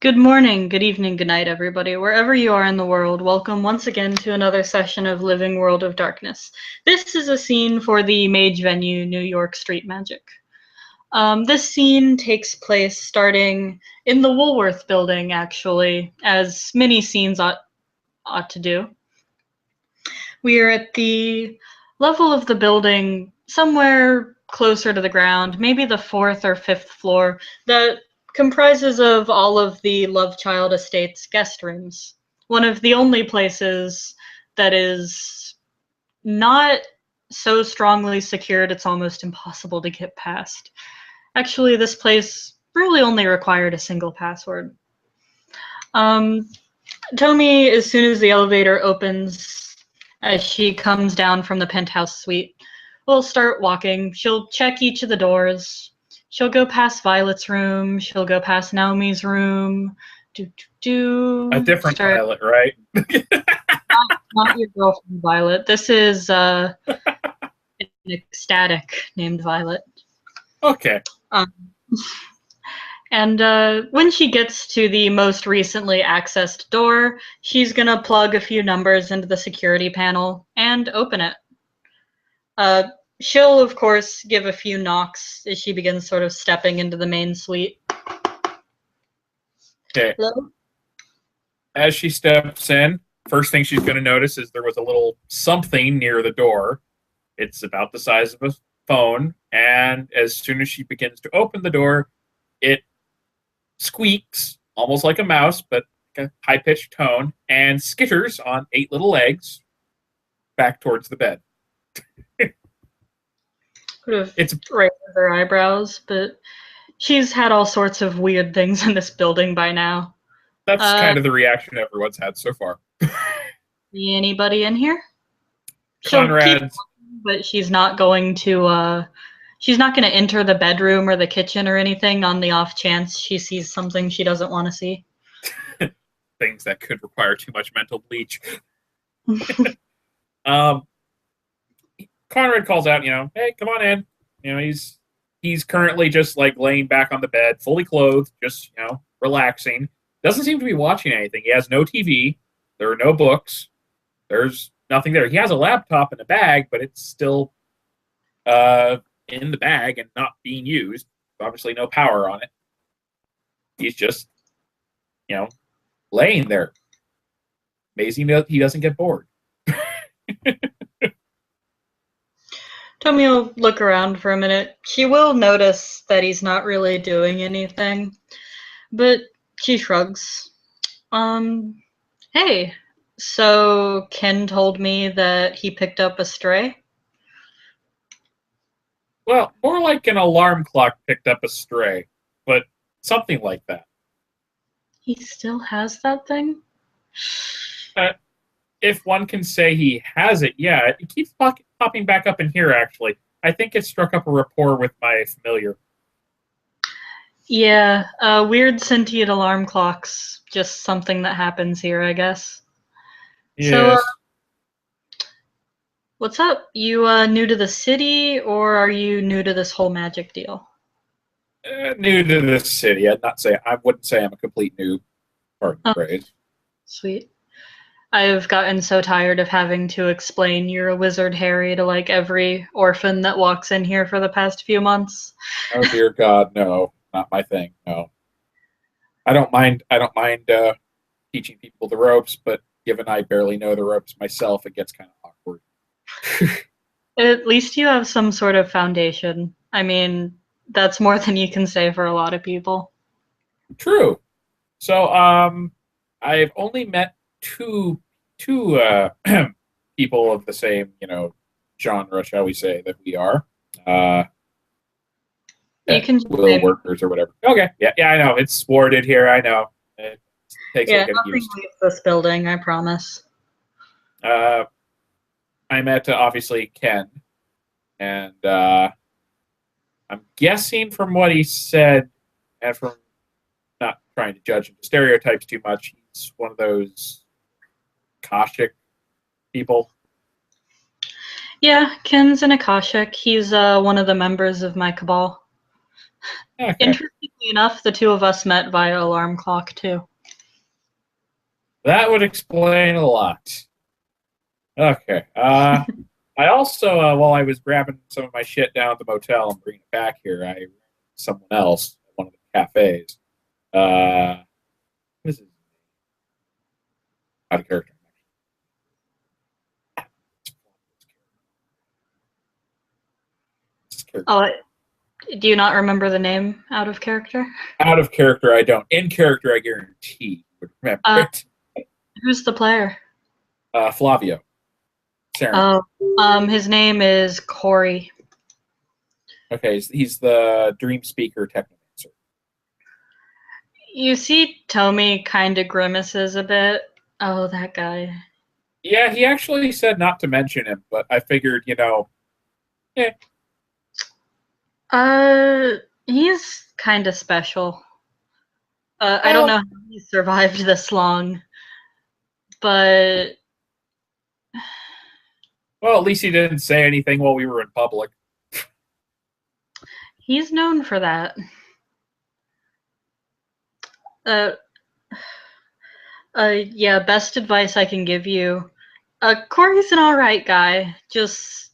Good morning, good evening, good night, everybody. Wherever you are in the world, welcome once again to another session of Living World of Darkness. This is a scene for the Mage venue, New York Street Magic. This scene takes place starting in the Woolworth building, actually, as many scenes ought to do. We are at the level of the building, somewhere closer to the ground, maybe the 4th or 5th floor, that comprises of all of the Love Child Estate's guest rooms. One of the only places that is not so strongly secured it's almost impossible to get past. Actually, this place really only required a single password. Tomi, as soon as the elevator opens, as she comes down from the penthouse suite, will start walking. She'll check each of the doors. She'll go past Violet's room. She'll go past Naomi's room. A different Violet, right? Not your girlfriend, Violet. This is an ecstatic named Violet. Okay. And when she gets to the most recently accessed door, she's going to plug a few numbers into the security panel and open it. She'll, of course, give a few knocks as she begins sort of stepping into the main suite. Okay. Hello? As she steps in, first thing she's going to notice is there was a little something near the door. It's about the size of a phone, and as soon as she begins to open the door, it squeaks, almost like a mouse, but a high-pitched tone, and skitters on 8 little legs back towards the bed. It's right with her eyebrows, but she's had all sorts of weird things in this building by now. That's kind of the reaction everyone's had so far. See anybody in here? Conrad, but she's not going to enter the bedroom or the kitchen or anything on the off chance she sees something she doesn't want to see. Things that could require too much mental bleach. Conrad calls out, hey, come on in. He's currently just like laying back on the bed, fully clothed, just, relaxing. Doesn't seem to be watching anything. He has no TV. There are no books. There's nothing there. He has a laptop in a bag, but it's still in the bag and not being used. Obviously no power on it. He's just, laying there. Amazing that he doesn't get bored. Tomi will look around for a minute. She will notice that he's not really doing anything, but she shrugs. Hey, so Ken told me that he picked up a stray? Well, more like an alarm clock picked up a stray, but something like that. He still has that thing? If one can say he has it, yeah. It keeps popping back up in here, actually. I think it struck up a rapport with my familiar. Yeah, weird sentient alarm clocks. Just something that happens here, I guess. Yes. So, what's up? You new to the city, or are you new to this whole magic deal? New to this city. I wouldn't say I'm a complete noob. Pardon the phrase. Sweet. I've gotten so tired of having to explain you're a wizard, Harry, to like every orphan that walks in here for the past few months. Oh dear God, no, not my thing. No, I don't mind teaching people the ropes, but given I barely know the ropes myself, it gets kind of awkward. At least you have some sort of foundation. I mean, that's more than you can say for a lot of people. True. So, I've only met two people of the same, genre, shall we say, that we are. You can will workers or whatever. Okay, yeah, I know it's thwarted here. I know it takes a nothing leaves this building. I promise. I met obviously Ken, and I'm guessing from what he said, and from not trying to judge him stereotypes too much, he's one of those Akashic people. Yeah, Ken's an Akashic. He's one of the members of my cabal. Okay. Interestingly enough, the two of us met via alarm clock too. That would explain a lot. Okay. I also, while I was grabbing some of my shit down at the motel and bringing it back here, I someone else at one of the cafes. What is his name? Out of character. Oh, do you not remember the name out of character? Out of character, I don't. In character, I guarantee would remember it. Who's the player? Flavio. Saren. His name is Corey. Okay, he's the dream speaker technomancer. You see Tomy kind of grimaces a bit. Oh, that guy. Yeah, he actually said not to mention him, but I figured, He's kind of special. I don't know how he survived this long, but... Well, at least he didn't say anything while we were in public. He's known for that. Yeah, best advice I can give you. Corey's an alright guy. Just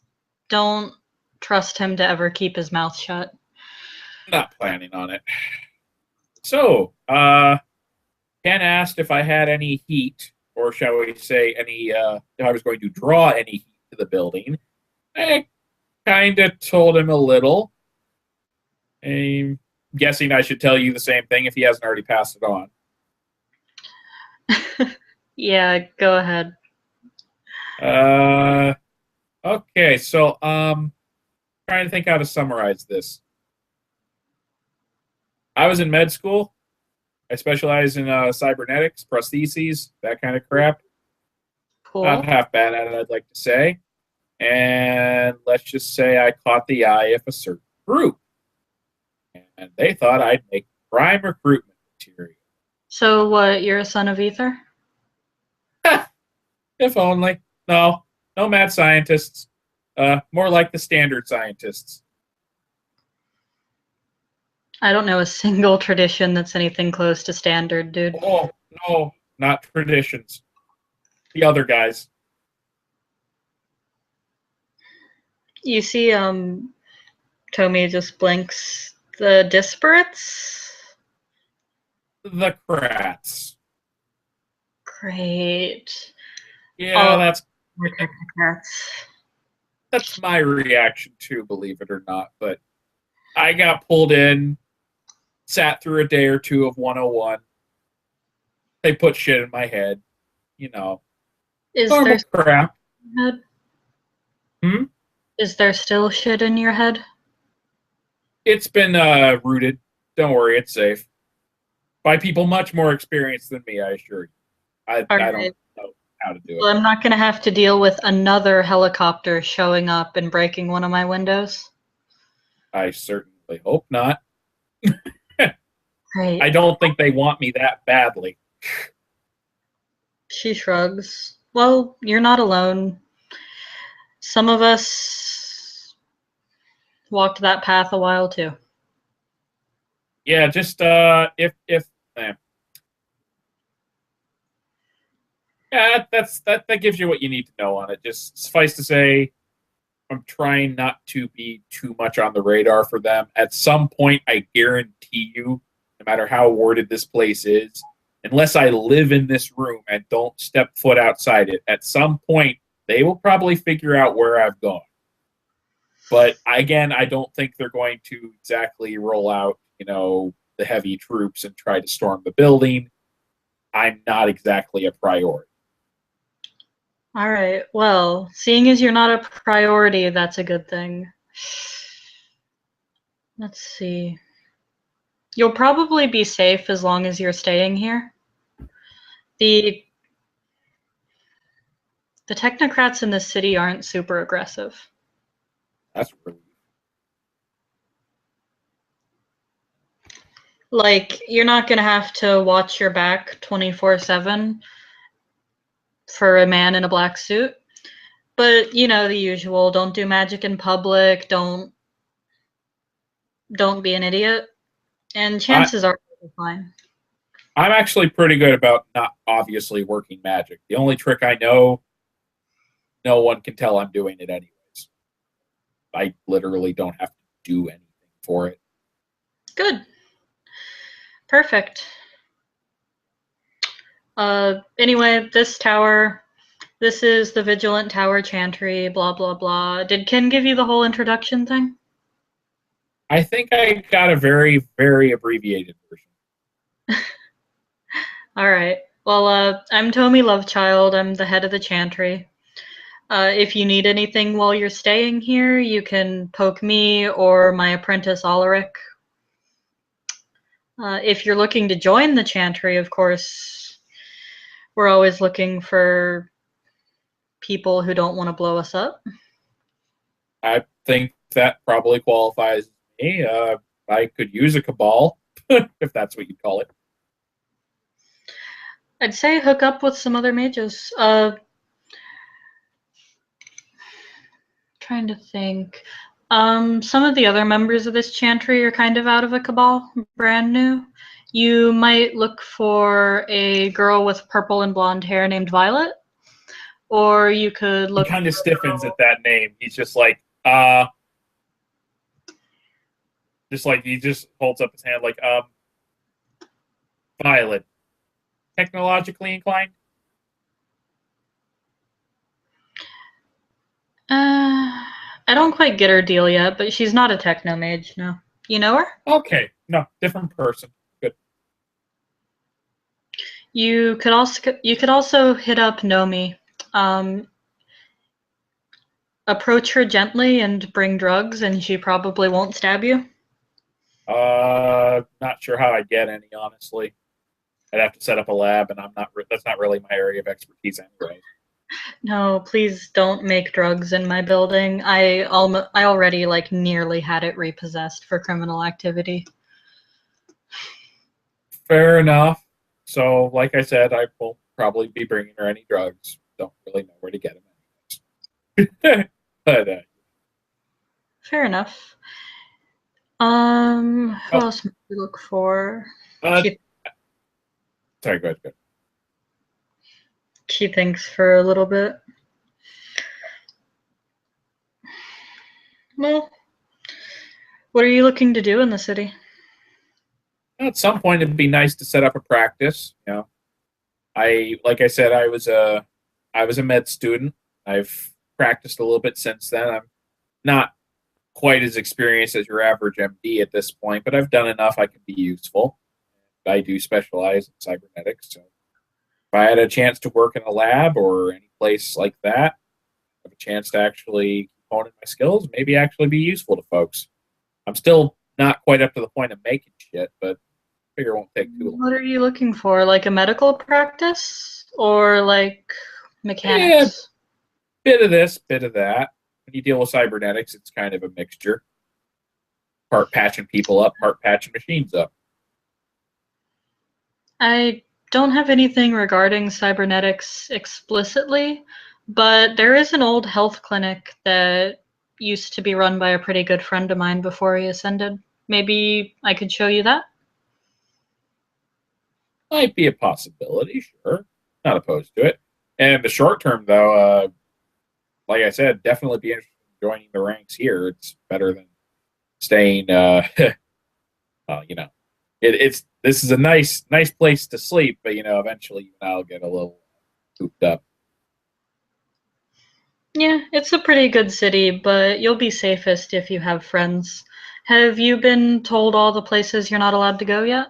don't trust him to ever keep his mouth shut. Not planning on it. So, Ken asked if I had any heat, or shall we say, if I was going to draw any heat to the building. I kind of told him a little. I'm guessing I should tell you the same thing if he hasn't already passed it on. Yeah, go ahead. Okay, so trying to think how to summarize this. I was in med school. I specialize in cybernetics, prostheses, that kind of crap. Cool. Not half bad at it, I'd like to say. And let's just say I caught the eye of a certain group. And they thought I'd make prime recruitment material. So what, you're a son of Ether? If only. No mad scientists. More like the standard scientists. I don't know a single tradition that's anything close to standard, dude. Oh, no, not traditions. The other guys. You see, Tomy just blinks. The disparates? The Kratts. Great. Yeah, that's more technocrats. That's my reaction too, believe it or not. But I got pulled in, sat through a day or two of 101. They put shit in my head, Is normal there crap. Head? Hmm? Is there still shit in your head? It's been rooted. Don't worry, it's safe. By people much more experienced than me, I assure you. I don't know how to do it. Well, I'm not going to have to deal with another helicopter showing up and breaking one of my windows. I certainly hope not. Great. I don't think they want me that badly. She shrugs. Well, you're not alone. Some of us walked that path a while too. Yeah, just yeah, that gives you what you need to know on it. Just suffice to say, I'm trying not to be too much on the radar for them. At some point, I guarantee you, no matter how worded this place is, unless I live in this room and don't step foot outside it, at some point, they will probably figure out where I've gone. But again, I don't think they're going to exactly roll out, the heavy troops and try to storm the building. I'm not exactly a priority. All right. Well, seeing as you're not a priority, that's a good thing. Let's see. You'll probably be safe as long as you're staying here. The technocrats in this city aren't super aggressive. That's really like, you're not going to have to watch your back 24/7 for a man in a black suit. But, the usual. Don't do magic in public. Don't be an idiot. And chances are you'll be fine. I'm actually pretty good about not obviously working magic. The only trick I know, no one can tell I'm doing it anyways. I literally don't have to do anything for it. Good. Perfect. Anyway, this tower, this is the Vigilant Tower Chantry, blah, blah, blah. Did Ken give you the whole introduction thing? I think I got a very, very abbreviated version. All right. Well, I'm Tomi Lovechild. I'm the head of the Chantry. If you need anything while you're staying here, you can poke me or my apprentice Alaric. If you're looking to join the Chantry, of course, we're always looking for people who don't want to blow us up. I think that probably qualifies me. I could use a cabal, if that's what you'd call it. I'd say hook up with some other mages. Trying to think. Some of the other members of this chantry are kind of out of a cabal, brand new. You might look for a girl with purple and blonde hair named Violet, or you could look. He kind of stiffens at that name. He's just like, he just holds up his hand like, Violet. Technologically inclined? I don't quite get her deal yet, but she's not a techno mage, no. You know her? Okay. No, different person. Good. You could also hit up Nomi. Approach her gently and bring drugs, and she probably won't stab you. Not sure how I'd get any, honestly. I'd have to set up a lab, and that's not really my area of expertise anyway. No, please don't make drugs in my building. I already nearly had it repossessed for criminal activity. Fair enough. So, like I said, I will probably be bringing her any drugs. Don't really know where to get them. But fair enough. Who else might we look for? Sorry, go ahead. She thinks for a little bit. Well, what are you looking to do in the city? At some point, it'd be nice to set up a practice. You know, like I said, I was a med student. I've practiced a little bit since then. I'm not quite as experienced as your average MD at this point, but I've done enough I can be useful. I do specialize in cybernetics, so if I had a chance to work in a lab or any place like that, have a chance to actually hone in my skills, maybe actually be useful to folks. I'm still not quite up to the point of making shit, but I figure it won't take too long. What are you looking for? Like a medical practice or like mechanics? Yeah, bit of this, bit of that. When you deal with cybernetics, it's kind of a mixture. Part patching people up, part patching machines up. I don't have anything regarding cybernetics explicitly, but there is an old health clinic that used to be run by a pretty good friend of mine before he ascended. Maybe I could show you that? Might be a possibility, sure. Not opposed to it. And in the short term, though, like I said, definitely be interested in joining the ranks here. It's better than staying, this is a nice place to sleep, but, eventually I'll get a little cooped up. Yeah, it's a pretty good city, but you'll be safest if you have friends. Have you been told all the places you're not allowed to go yet?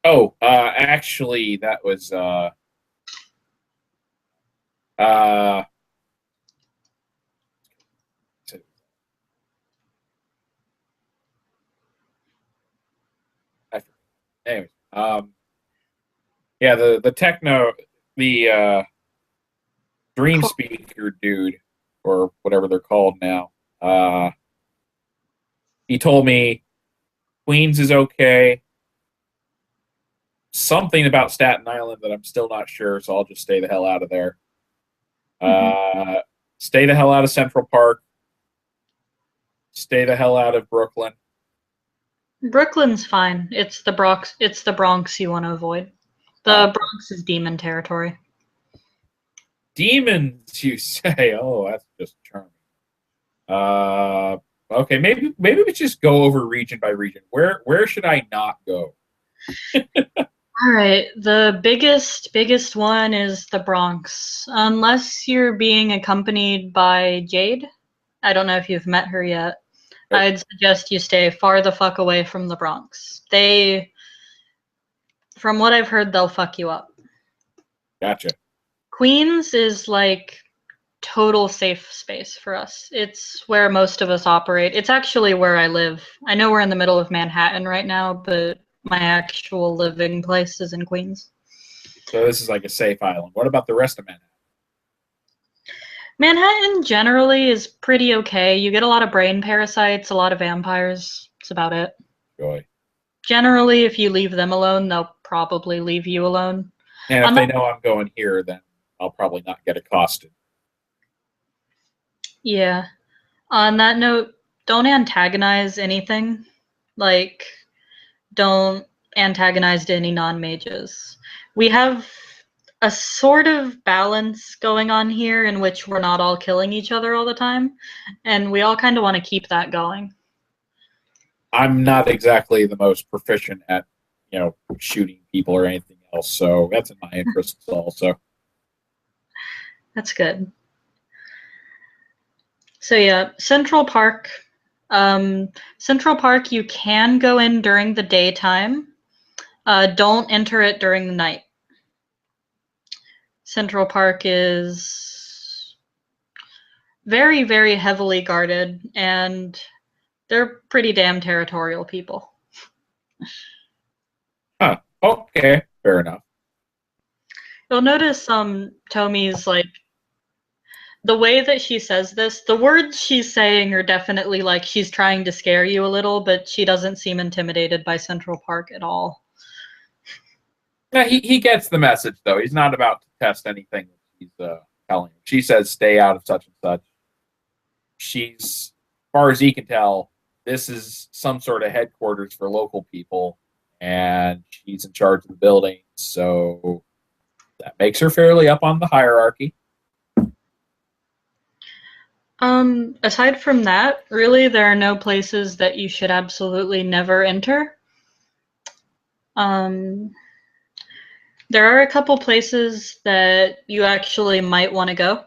Oh, actually, that was, anyways, yeah, the Dream Speaker dude, or whatever they're called now, he told me Queens is okay. Something about Staten Island that I'm still not sure, so I'll just stay the hell out of there. Stay the hell out of Central Park. Stay the hell out of Brooklyn. Brooklyn's fine. It's the Bronx. It's the Bronx you want to avoid. The Bronx is demon territory. Demons, you say? Oh, that's just charming. Okay, maybe we just go over region by region. Where should I not go? All right, the biggest one is the Bronx. Unless you're being accompanied by Jade. I don't know if you've met her yet. Nope. I'd suggest you stay far the fuck away from the Bronx. From what I've heard, they'll fuck you up. Gotcha. Queens is like total safe space for us. It's where most of us operate. It's actually where I live. I know we're in the middle of Manhattan right now, but my actual living place is in Queens. So this is like a safe island. What about the rest of Manhattan? Manhattan generally is pretty okay. You get a lot of brain parasites, a lot of vampires. That's about it. Joy. Generally, if you leave them alone, they'll probably leave you alone. And if they know I'm going here, then I'll probably not get accosted. Yeah. On that note, don't antagonize anything. Like, don't antagonize any non-mages. We have a sort of balance going on here in which we're not all killing each other all the time, and we all kind of want to keep that going. I'm not exactly the most proficient at, shooting people or anything else, so that's in my interests also. That's good. So yeah, Central Park. Central Park, you can go in during the daytime. Don't enter it during the night. Central Park is very, very heavily guarded, and they're pretty damn territorial people. Huh. Okay. Fair enough. You'll notice Tomi's like the way that she says this, the words she's saying are definitely like she's trying to scare you a little, but she doesn't seem intimidated by Central Park at all. Yeah, he gets the message though. He's not about to test anything he's telling him. She says stay out of such and such. She's, as far as he can tell, this is some sort of headquarters for local people, and she's in charge of the building, so that makes her fairly up on the hierarchy. Aside from that, really, there are no places that you should absolutely never enter. There are a couple places that you actually might want to go.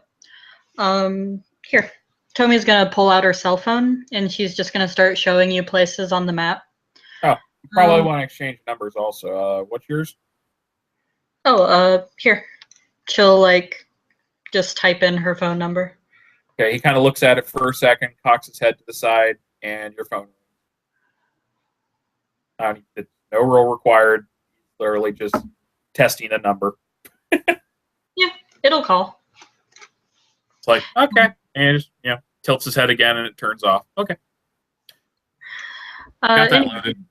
Here, Tomi's gonna pull out her cell phone, and she's just gonna start showing you places on the map. Oh, you probably want to exchange numbers also. What's yours? Here. She'll just type in her phone number. Okay, he kind of looks at it for a second, cocks his head to the side, and your phone rings. No roll required. Literally just testing a number. Yeah, it'll call. It's like, okay. And just, tilts his head again and it turns off. Okay. Got that loaded.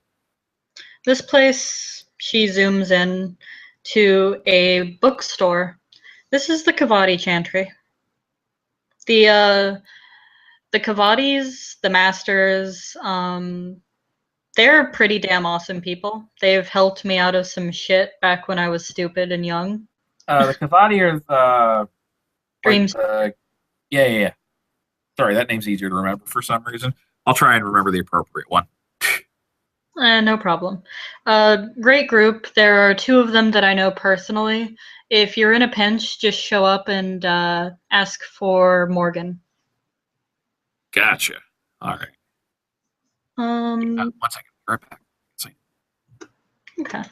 This place, she zooms in to a bookstore. This is the Kavadi Chantry. The Kavadis, the masters, they're pretty damn awesome people. They've helped me out of some shit back when I was stupid and young. The Kavadi are Dreams. Yeah. Sorry, that name's easier to remember for some reason. I'll try and remember the appropriate one. No problem. Great group. There are two of them that I know personally. If you're in a pinch, just show up and ask for Morgan. Gotcha. All right. 1 second. Right back. Okay.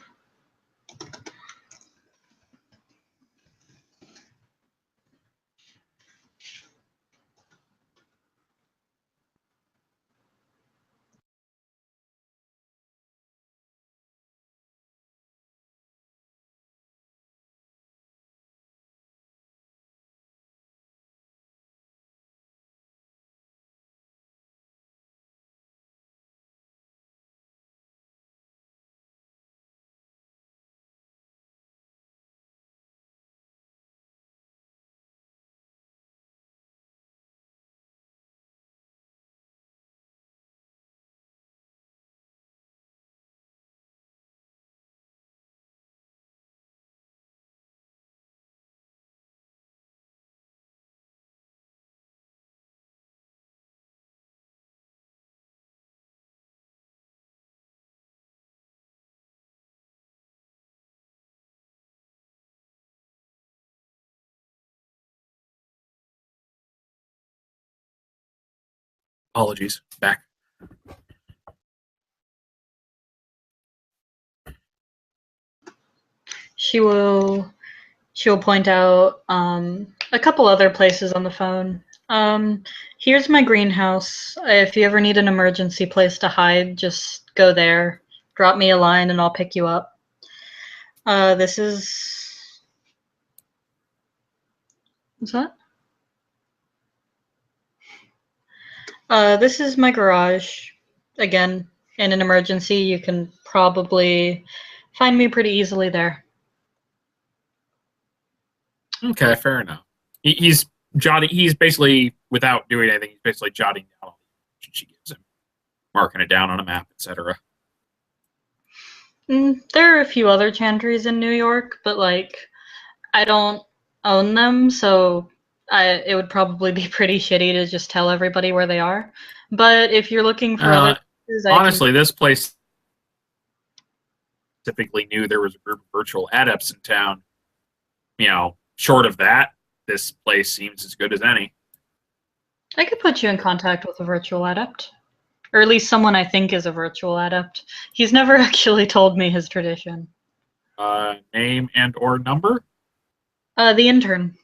Apologies. Back. She'll point out a couple other places on the phone. Here's my greenhouse. If you ever need an emergency place to hide, just go there. Drop me a line and I'll pick you up. This is... What's that? This is my garage. Again, in an emergency, you can probably find me pretty easily there. Okay, fair enough. He's jotting. He's basically, without doing anything, he's basically jotting down all the information she gives him, marking it down on a map, etc. There are a few other chantries in New York, but like, I don't own them, so it would probably be pretty shitty to just tell everybody where they are. But if you're looking for other places, honestly, this place specifically knew there was a group of virtual adepts in town. You know, short of that, this place seems as good as any. I could put you in contact with a virtual adept. Or at least someone I think is a virtual adept. He's never actually told me his tradition. Name and or number? The intern.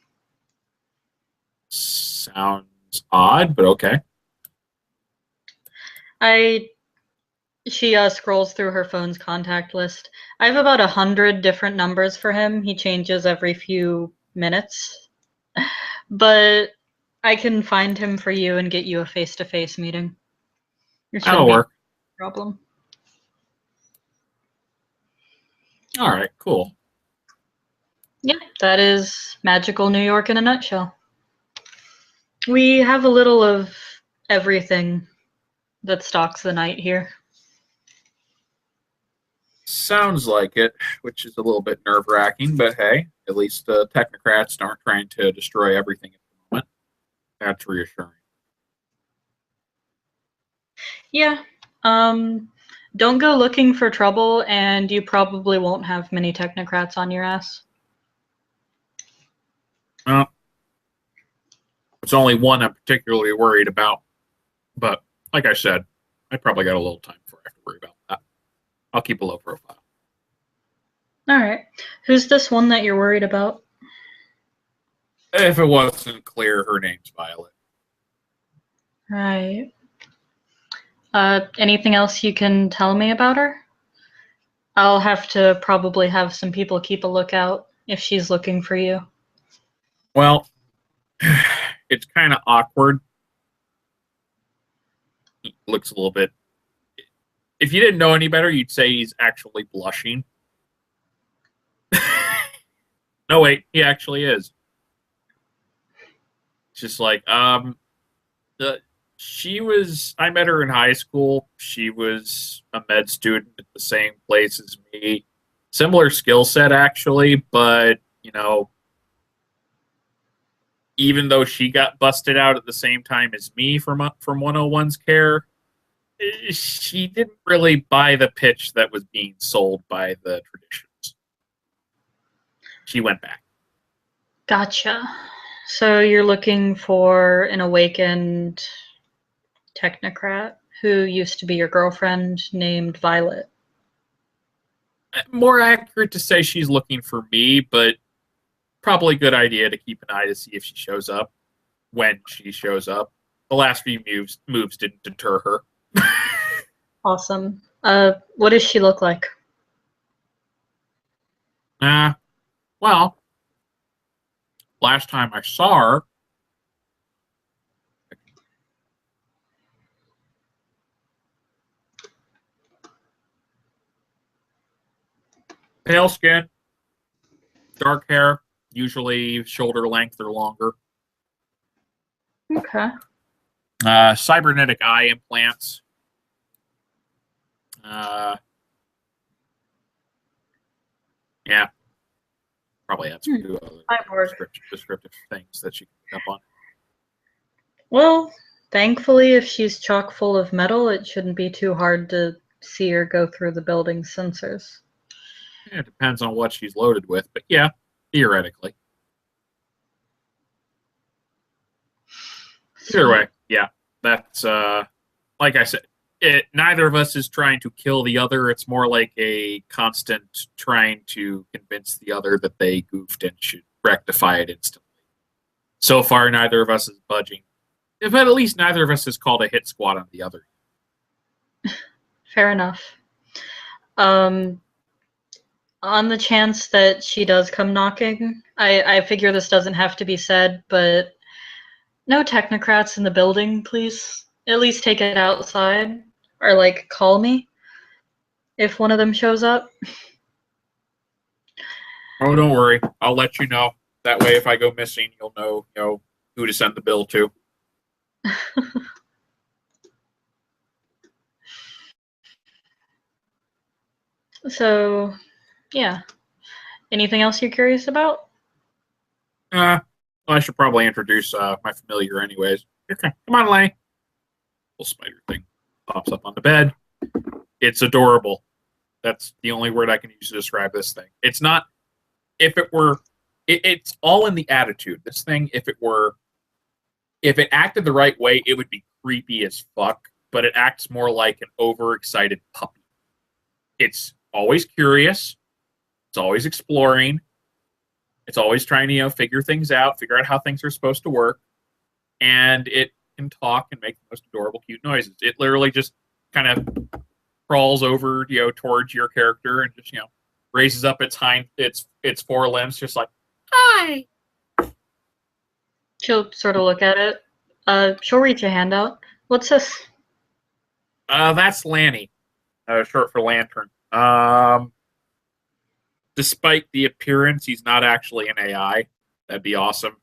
Sounds odd, but okay. She scrolls through her phone's contact list. I have about 100 different numbers for him. He changes every few minutes. But I can find him for you and get you a face-to-face meeting. That'll work. No problem. All right, cool. Yeah, that is magical New York in a nutshell. We have a little of everything that stalks the night here. Sounds like it, which is a little bit nerve-wracking, but hey, at least the technocrats aren't trying to destroy everything at the moment. That's reassuring. Yeah. Don't go looking for trouble, and you probably won't have many technocrats on your ass. Well, it's only one I'm particularly worried about, but like I said, I probably got a little time before I have to worry about that. I'll keep a low profile. All right. Who's this one that you're worried about? If it wasn't clear, her name's Violet. Right. Anything else you can tell me about her? I'll have to probably have some people keep a lookout if she's looking for you. Well, it's kind of awkward. He looks a little bit... If you didn't know any better, you'd say he's actually blushing. No, wait, he actually is. It's just like, I met her in high school. She was a med student at the same place as me. Similar skill set, actually, but, you know, even though she got busted out at the same time as me from 101's care, she didn't really buy the pitch that was being sold by the traditions. She went back. Gotcha. So you're looking for an awakened technocrat who used to be your girlfriend named Violet. More accurate to say she's looking for me, but probably a good idea to keep an eye to see if she shows up when she shows up. The last few moves didn't deter her. Awesome. What does she look like? Well, last time I saw her, pale skin, dark hair, usually shoulder length or longer. Okay. Cybernetic eye implants. Yeah. Probably had some few other descriptive things that you can pick up on. Well, thankfully, if she's chock full of metal, it shouldn't be too hard to see her go through the building's sensors. Yeah, it depends on what she's loaded with, but yeah, theoretically. Either way, yeah. that's like I said, neither of us is trying to kill the other. It's more like a constant trying to convince the other that they goofed and should rectify it instantly. So far, neither of us is budging. But at least neither of us has called a hit squad on the other. Fair enough. On the chance that she does come knocking, I figure this doesn't have to be said, but no technocrats in the building, please. At least take it outside, or like call me if one of them shows up. Oh, don't worry. I'll let you know. That way, if I go missing, you'll know who to send the bill to. So, yeah. Anything else you're curious about? Well, I should probably introduce my familiar anyways. Okay. Come on, Lenny. Little spider thing pops up on the bed. It's adorable. That's the only word I can use to describe this thing. It's not, if it were, it's all in the attitude. This thing, if it acted the right way, it would be creepy as fuck, but it acts more like an overexcited puppy. It's always curious. It's always exploring. It's always trying to, figure things out, figure out how things are supposed to work. And it can talk and make the most adorable, cute noises. It literally just kind of crawls over, towards your character and just, raises up its four limbs, just like, hi. She'll sort of look at it. She'll reach a hand out. What's this? That's Lanny, short for Lantern. Despite the appearance, he's not actually an AI. That'd be awesome.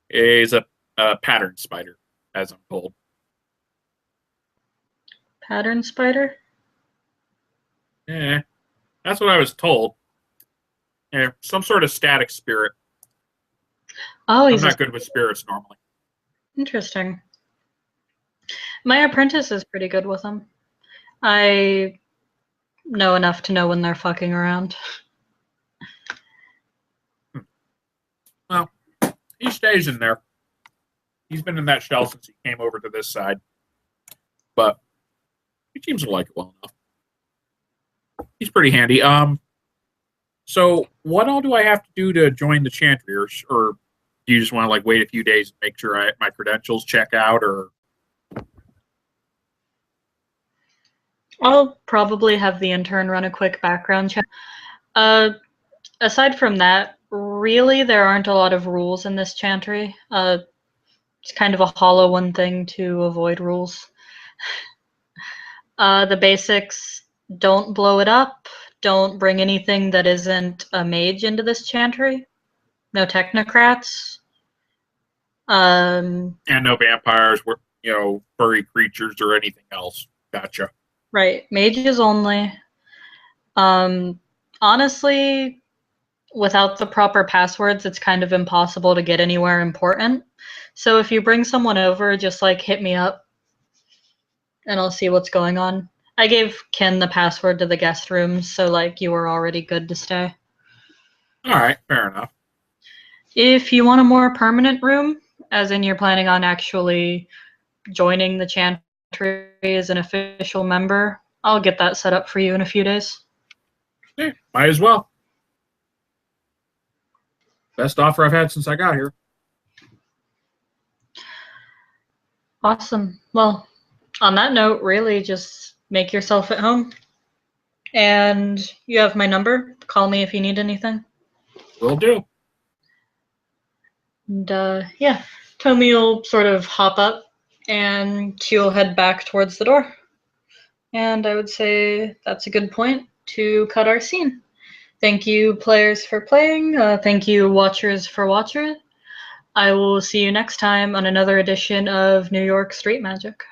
He's a pattern spider, as I'm told. Pattern spider? Yeah, that's what I was told. Yeah, some sort of static spirit. Oh, I'm not good with spirits normally. Interesting. My apprentice is pretty good with them. I know enough to know when they're fucking around. Well, he stays in there. He's been in that shell since he came over to this side. But he seems to like it well enough. He's pretty handy. So what all do I have to do to join the chantry, or do you just want to wait a few days and make sure my credentials check out, or? I'll probably have the intern run a quick background check. Aside from that, really there aren't a lot of rules in this chantry. It's kind of a hollow one thing to avoid rules. The basics: don't blow it up, don't bring anything that isn't a mage into this chantry, no technocrats. And no vampires, furry creatures or anything else. Gotcha. Right, mages only. Honestly, without the proper passwords, it's kind of impossible to get anywhere important. So if you bring someone over, just hit me up and I'll see what's going on. I gave Ken the password to the guest rooms, so you were already good to stay. All right, fair enough. If you want a more permanent room, as in you're planning on actually joining the chantry as an official member, I'll get that set up for you in a few days. Yeah, might as well. Best offer I've had since I got here. Awesome. Well, on that note, really just make yourself at home. And you have my number. Call me if you need anything. Will do. And yeah, Tomi will sort of hop up and she'll head back towards the door. And I would say that's a good point to cut our scene. Thank you, players, for playing. Thank you, watchers, for watching. I will see you next time on another edition of New York Street Magic.